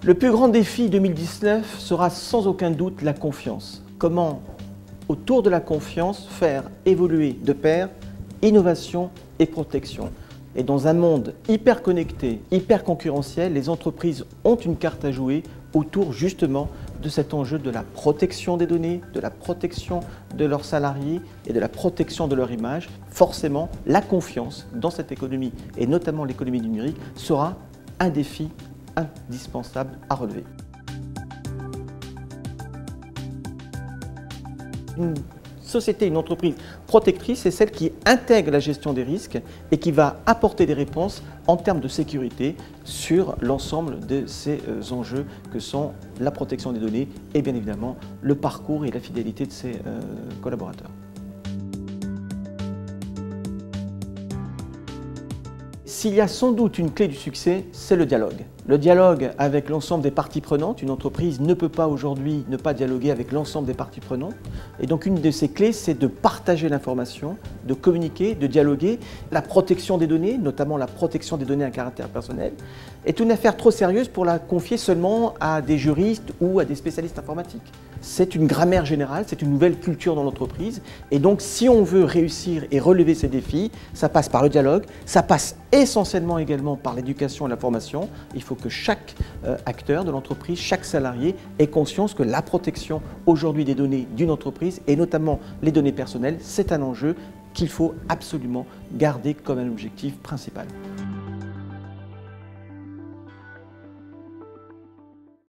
Le plus grand défi 2019 sera sans aucun doute la confiance. Comment, autour de la confiance, faire évoluer de pair innovation et protection. Et dans un monde hyper connecté, hyper concurrentiel, les entreprises ont une carte à jouer autour justement de cet enjeu de la protection des données, de la protection de leurs salariés et de la protection de leur image. Forcément, la confiance dans cette économie, et notamment l'économie numérique, sera un défi indispensable à relever. Une société, une entreprise protectrice, c'est celle qui intègre la gestion des risques et qui va apporter des réponses en termes de sécurité sur l'ensemble de ces enjeux que sont la protection des données et bien évidemment le parcours et la fidélité de ses collaborateurs. S'il y a sans doute une clé du succès, c'est le dialogue. Le dialogue avec l'ensemble des parties prenantes. Une entreprise ne peut pas aujourd'hui ne pas dialoguer avec l'ensemble des parties prenantes. Et donc une de ces clés, c'est de partager l'information, de communiquer, de dialoguer. La protection des données, notamment la protection des données à caractère personnel, est une affaire trop sérieuse pour la confier seulement à des juristes ou à des spécialistes informatiques. C'est une grammaire générale, c'est une nouvelle culture dans l'entreprise. Et donc si on veut réussir et relever ces défis, ça passe par le dialogue, ça passe essentiellement également par l'éducation et la formation. Il faut que chaque acteur de l'entreprise, chaque salarié ait conscience que la protection aujourd'hui des données d'une entreprise et notamment les données personnelles, c'est un enjeu qu'il faut absolument garder comme un objectif principal.